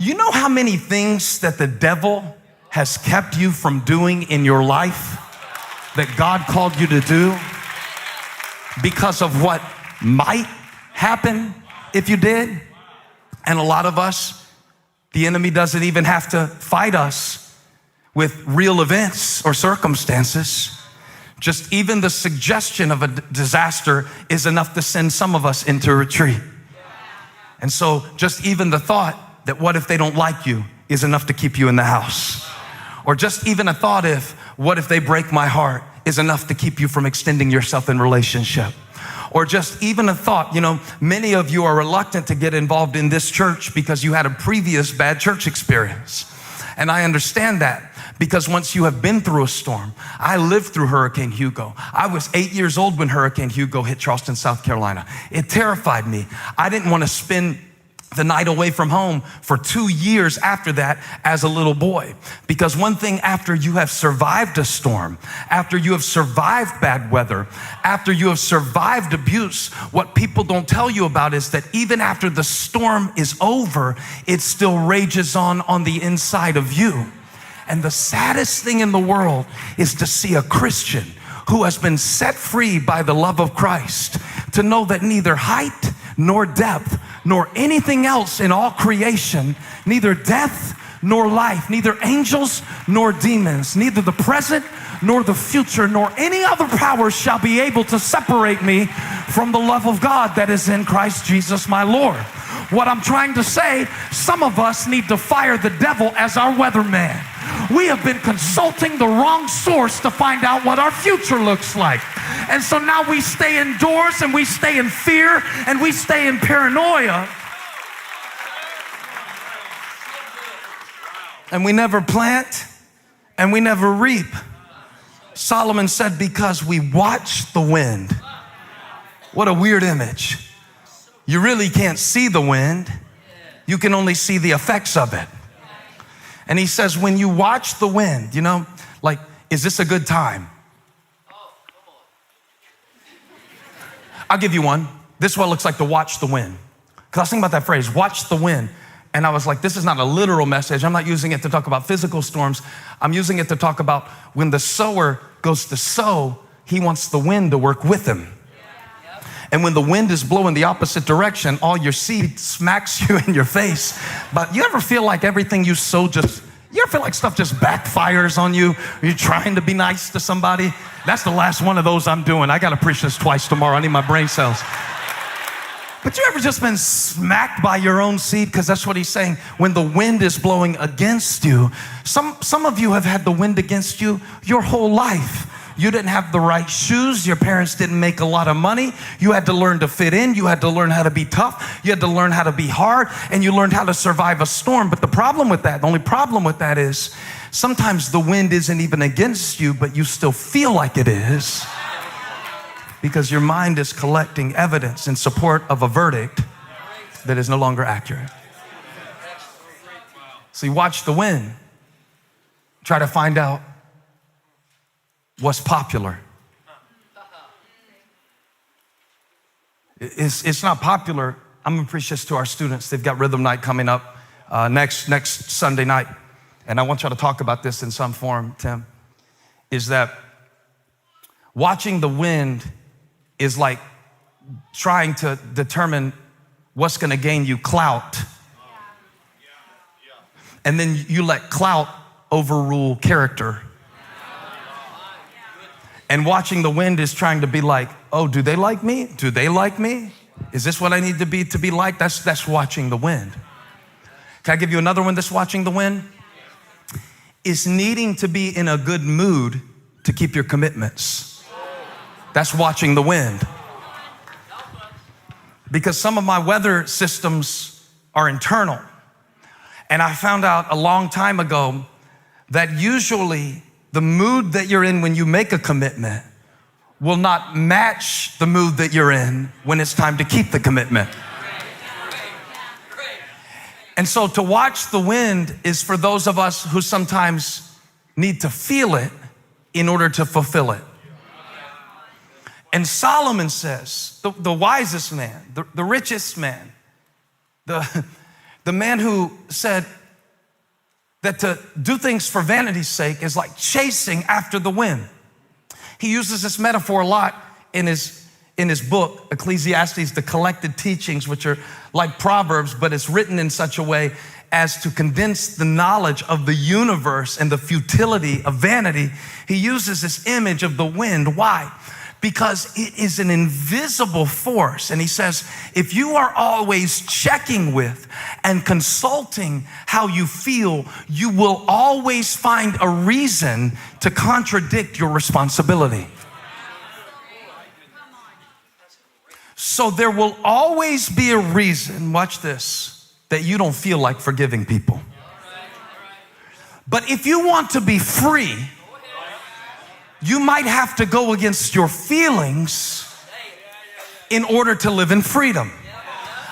You know how many things that the devil has kept you from doing in your life that God called you to do because of what might happen if you did? And a lot of us, the enemy doesn't even have to fight us with real events or circumstances. Just even the suggestion of a disaster is enough to send some of us into retreat. And so just even the thought that what if they don't like you is enough to keep you in the house. Or just even a thought if, what if they break my heart, is enough to keep you from extending yourself in relationship. Or just even a thought, many of you are reluctant to get involved in this church because you had a previous bad church experience. And I understand that. Because once you have been through a storm, I lived through Hurricane Hugo. I was 8 years old when Hurricane Hugo hit Charleston, South Carolina. It terrified me. I didn't want to spend the night away from home for 2 years after that as a little boy. Because one thing, after you have survived a storm, after you have survived bad weather, after you have survived abuse, what people don't tell you about is that even after the storm is over, it still rages on the inside of you. And the saddest thing in the world is to see a Christian who has been set free by the love of Christ to know that neither height nor depth nor anything else in all creation, neither death nor life, neither angels nor demons, neither the present nor the future, nor any other power shall be able to separate me from the love of God that is in Christ Jesus my Lord. What I'm trying to say, some of us need to fire the devil as our weatherman. We have been consulting the wrong source to find out what our future looks like. And so now we stay indoors and we stay in fear and we stay in paranoia. And we never plant and we never reap. Solomon said, because we watch the wind. What a weird image. You really can't see the wind. You can only see the effects of it. And he says, when you watch the wind, is this a good time? I'll give you one. This is what it looks like to watch the wind. Because I was thinking about that phrase, watch the wind. And I was like, this is not a literal message. I'm not using it to talk about physical storms. I'm using it to talk about when the sower goes to sow, he wants the wind to work with him. And when the wind is blowing the opposite direction, all your seed smacks you in your face. But you ever feel like everything you sow you ever feel like stuff just backfires on you? You're trying to be nice to somebody? That's the last one of those I'm doing. I got to preach this twice tomorrow. I need my brain cells. But you ever just been smacked by your own seed? Because that's what he's saying. When the wind is blowing against you, some of you have had the wind against you your whole life. You didn't have the right shoes. Your parents didn't make a lot of money. You had to learn to fit in. You had to learn how to be tough. You had to learn how to be hard, and you learned how to survive a storm. But the only problem with that is sometimes the wind isn't even against you, but you still feel like it is because your mind is collecting evidence in support of a verdict that is no longer accurate. So you watch the wind, try to find out what's popular. It's not popular. I'm going to preach this to our students. They've got Rhythm Night coming up next Sunday night. And I want y'all to talk about this in some form, Tim, is that watching the wind is like trying to determine what's going to gain you clout. And then you let clout overrule character. And watching the wind is trying to be like, oh, do they like me? Do they like me? Is this what I need to be liked? That's watching the wind. Can I give you another one that's watching the wind? Is needing to be in a good mood to keep your commitments. That's watching the wind. Because some of my weather systems are internal. And I found out a long time ago that usually the mood that you're in when you make a commitment will not match the mood that you're in when it's time to keep the commitment. And so to watch the wind is for those of us who sometimes need to feel it in order to fulfill it. And Solomon says, the wisest man, the richest man, the The man who said that to do things for vanity's sake is like chasing after the wind. He uses this metaphor a lot in his book, Ecclesiastes, the collected teachings, which are like Proverbs, but it's written in such a way as to condense the knowledge of the universe and the futility of vanity. He uses this image of the wind. Why? Because it is an invisible force. And he says, if you are always checking with and consulting how you feel, you will always find a reason to contradict your responsibility. So there will always be a reason, watch this, that you don't feel like forgiving people. But if you want to be free, you might have to go against your feelings in order to live in freedom.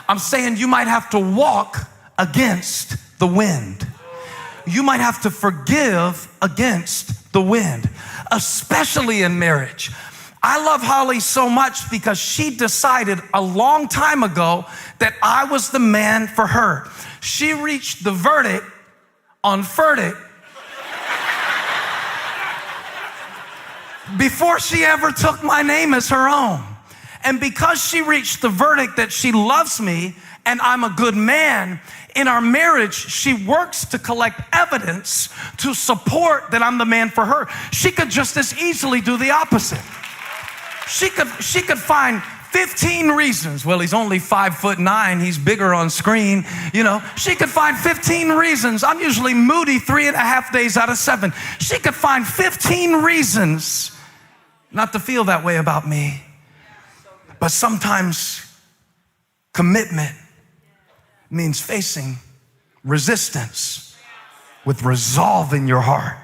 I'm saying you might have to walk against the wind. You might have to forgive against the wind, especially in marriage. I love Holly so much because she decided a long time ago that I was the man for her. She reached the verdict on Furtick before she ever took my name as her own. And because she reached the verdict that she loves me and I'm a good man, in our marriage, she works to collect evidence to support that I'm the man for her. She could just as easily do the opposite. She could find 15 reasons. Well, he's only 5'9". He's bigger on screen. You know, she could find 15 reasons. I'm usually moody 3.5 days out of 7. She could find 15 reasons not to feel that way about me. But sometimes commitment means facing resistance with resolve in your heart.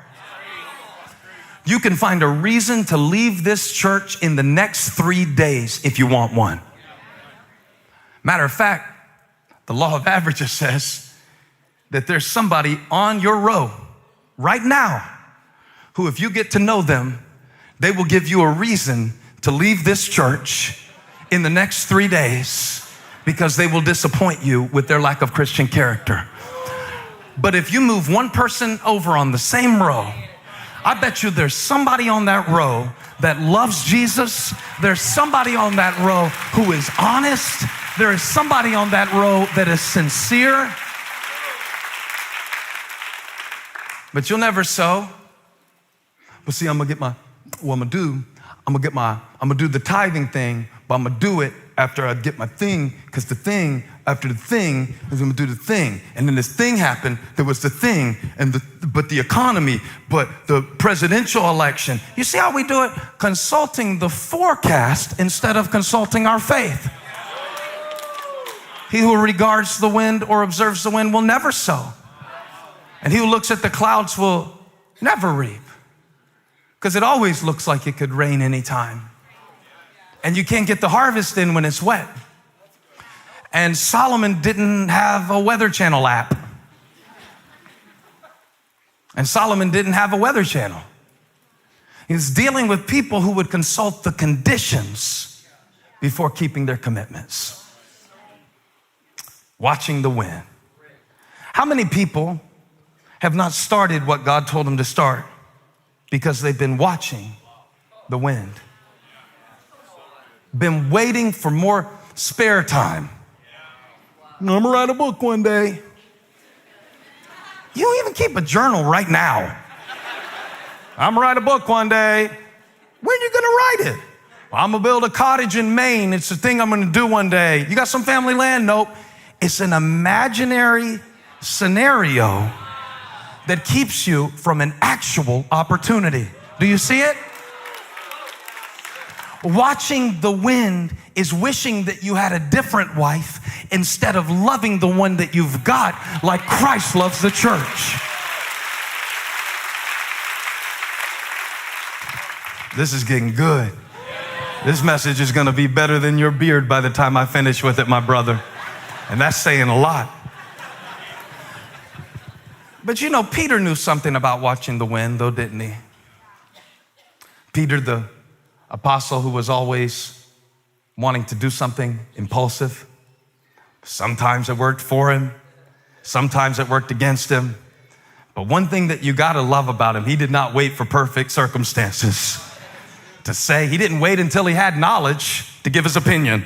You can find a reason to leave this church in the next 3 days if you want one. Matter of fact, the law of averages says that there's somebody on your row right now who, if you get to know them, they will give you a reason to leave this church in the next 3 days because they will disappoint you with their lack of Christian character. But if you move one person over on the same row, I bet you there's somebody on that row that loves Jesus. There's somebody on that row who is honest. There is somebody on that row that is sincere. But you'll never sow. But see, I'm gonna do the tithing thing, but I'm gonna do it after I get my thing, because the thing after the thing is gonna do the thing. And then this thing happened, there was the thing, but the economy, but the presidential election. You see how we do it? Consulting the forecast instead of consulting our faith. He who regards the wind or observes the wind will never sow. And he who looks at the clouds will never reap. Because it always looks like it could rain anytime. And you can't get the harvest in when it's wet. And Solomon didn't have a Weather Channel app. And Solomon didn't have a Weather Channel. He's dealing with people who would consult the conditions before keeping their commitments. Watching the wind. How many people have not started what God told them to start because they've been watching the wind? Been waiting for more spare time. I'm gonna write a book one day. You don't even keep a journal right now. I'm gonna write a book one day. When are you gonna write it? Well, I'm gonna build a cottage in Maine. It's the thing I'm gonna do one day. You got some family land? Nope. It's an imaginary scenario that keeps you from an actual opportunity. Do you see it? Watching the wind is wishing that you had a different wife instead of loving the one that you've got like Christ loves the church. This is getting good. This message is going to be better than your beard by the time I finish with it, my brother. And that's saying a lot. But you know, Peter knew something about watching the wind, though, didn't he? Peter, the apostle who was always wanting to do something impulsive. Sometimes it worked for him, Sometimes it worked against him. But one thing that you got to love about him, he did not wait for perfect circumstances to say. He didn't wait until he had knowledge to give his opinion.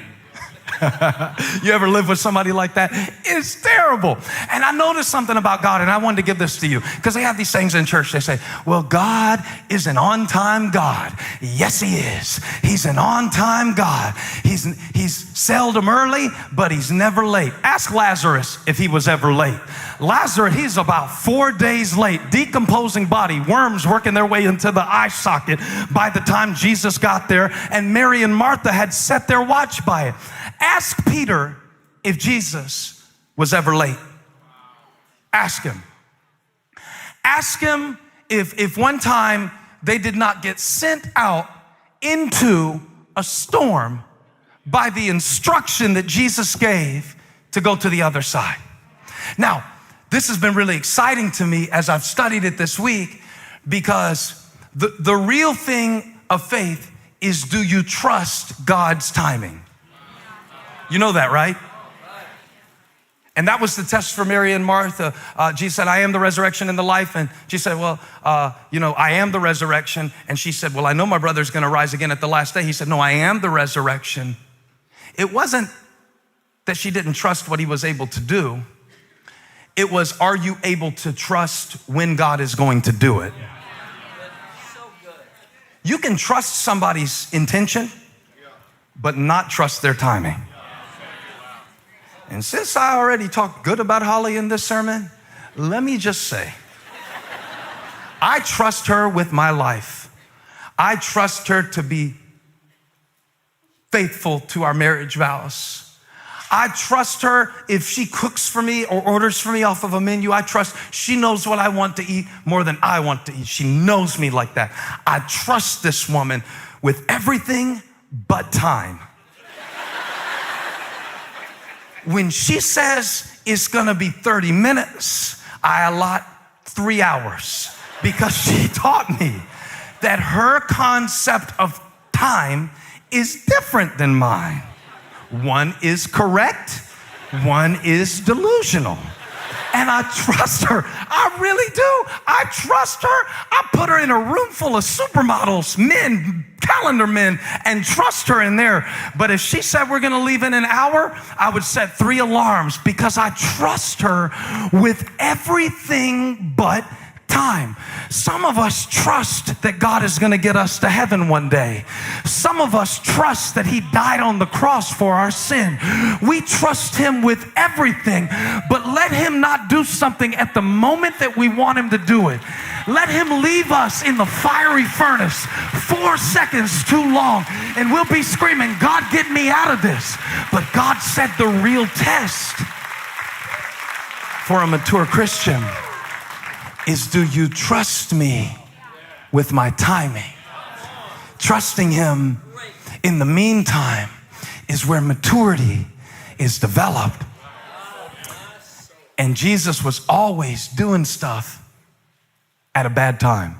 You ever live with somebody like that? It's terrible. And I noticed something about God, and I wanted to give this to you, because they have these things in church. They say, well, God is an on-time God. Yes, he is. He's an on-time God. He's seldom early, but he's never late. Ask Lazarus if he was ever late. Lazarus, he's about 4 days late, decomposing body, worms working their way into the eye socket by the time Jesus got there, and Mary and Martha had set their watch by it. Ask Peter if Jesus was ever late. Ask him. Ask him if one time they did not get sent out into a storm by the instruction that Jesus gave to go to the other side. Now, this has been really exciting to me as I've studied it this week, because the real thing of faith is, do you trust God's timing? You know that, right? And that was the test for Mary and Martha. Jesus said, I am the resurrection and the life. And she said, well, I am the resurrection. And she said, well, I know my brother's going to rise again at the last day. He said, no, I am the resurrection. It wasn't that she didn't trust what he was able to do. It was, are you able to trust when God is going to do it? You can trust somebody's intention, but not trust their timing. And since I already talked good about Holly in this sermon, let me just say, I trust her with my life. I trust her to be faithful to our marriage vows. I trust her if she cooks for me or orders for me off of a menu. I trust she knows what I want to eat more than I want to eat. She knows me like that. I trust this woman with everything but time. When she says it's gonna be 30 minutes, I allot 3 hours, because she taught me that her concept of time is different than mine. One is correct, one is delusional. And I trust her. I really do. I trust her. I put her in a room full of supermodels, men, calendar men, and trust her in there. But if she said we're going to leave in an hour, I would set 3 alarms, because I trust her with everything but time. Some of us trust that God is going to get us to heaven one day. Some of us trust that he died on the cross for our sin. We trust him with everything, but let him not do something at the moment that we want him to do it. Let him leave us in the fiery furnace 4 seconds too long, and we'll be screaming, God, get me out of this. But God said the real test for a mature Christian is, do you trust me with my timing? Trusting him in the meantime is where maturity is developed. And Jesus was always doing stuff at a bad time.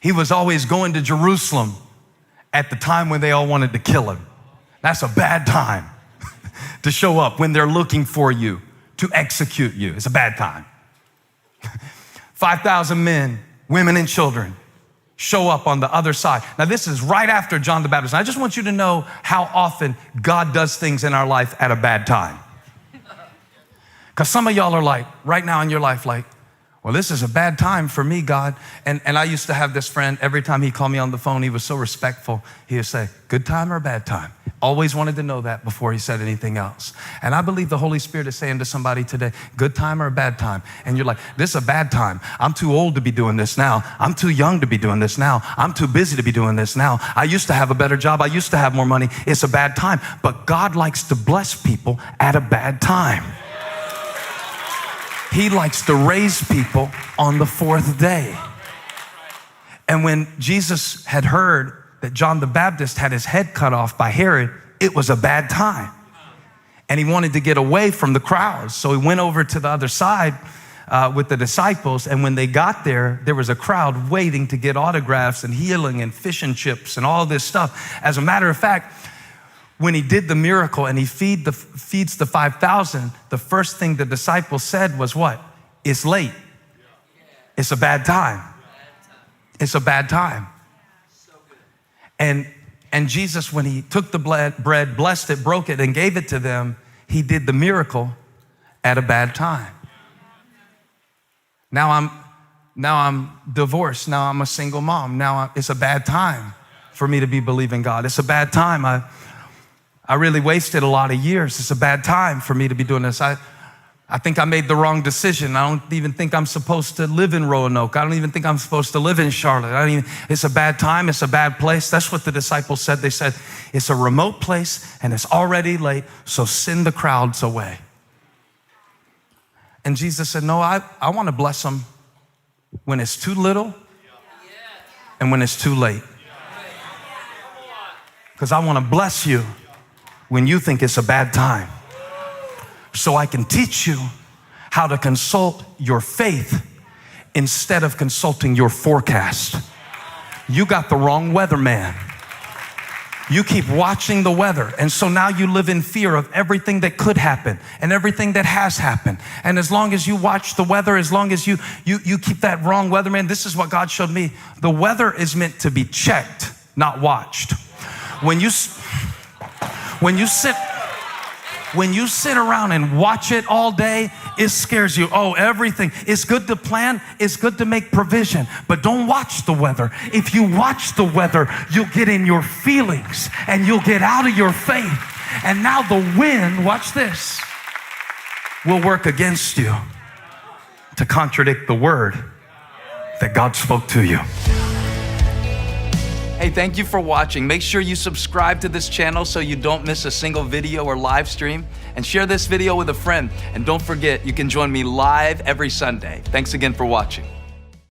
He was always going to Jerusalem at the time when they all wanted to kill him. That's a bad time to show up when they're looking for you to execute you. It's a bad time. 5,000 men, women, and children show up on the other side. Now, this is right after John the Baptist. And I just want you to know how often God does things in our life at a bad time. Because some of y'all are like, right now in your life, like, well, this is a bad time for me, God. And I used to have this friend, every time he called me on the phone, he was so respectful. He would say, good time or bad time? Always wanted to know that before he said anything else. And I believe the Holy Spirit is saying to somebody today, good time or a bad time? And you're like, this is a bad time. I'm too old to be doing this now. I'm too young to be doing this now. I'm too busy to be doing this now. I used to have a better job. I used to have more money. It's a bad time. But God likes to bless people at a bad time. He likes to raise people on the 4th day. And when Jesus had heard that John the Baptist had his head cut off by Herod, it was a bad time. And he wanted to get away from the crowds. So he went over to the other side with the disciples. And when they got there, there was a crowd waiting to get autographs and healing and fish and chips and all this stuff. As a matter of fact, when he did the miracle and he feeds the 5,000, the first thing the disciples said was what? It's late. It's a bad time. It's a bad time. And Jesus, when he took the bread, blessed it, broke it, and gave it to them, he did the miracle at a bad time. Now I'm divorced. Now I'm a single mom. Now it's a bad time for me to be believing God. It's a bad time. I really wasted a lot of years. It's a bad time for me to be doing this. I think I made the wrong decision. I don't even think I'm supposed to live in Roanoke. I don't even think I'm supposed to live in Charlotte. It's a bad time. It's a bad place. That's what the disciples said. They said, it's a remote place and it's already late, so send the crowds away. And Jesus said, no, I want to bless them when it's too little and when it's too late. Because I want to bless you when you think it's a bad time, so I can teach you how to consult your faith instead of consulting your forecast. You got the wrong weatherman. You keep watching the weather, and so now you live in fear of everything that could happen and everything that has happened. And as long as you watch the weather, as long as you keep that wrong weatherman, this is what God showed me. The weather is meant to be checked, not watched. When you sit around and watch it all day, it scares you. Oh, everything. It's good to plan. It's good to make provision, but don't watch the weather. If you watch the weather, you'll get in your feelings and you'll get out of your faith. And now the wind, watch this, will work against you to contradict the word that God spoke to you. Hey, thank you for watching. Make sure you subscribe to this channel so you don't miss a single video or live stream, and share this video with a friend. And don't forget, you can join me live every Sunday. Thanks again for watching.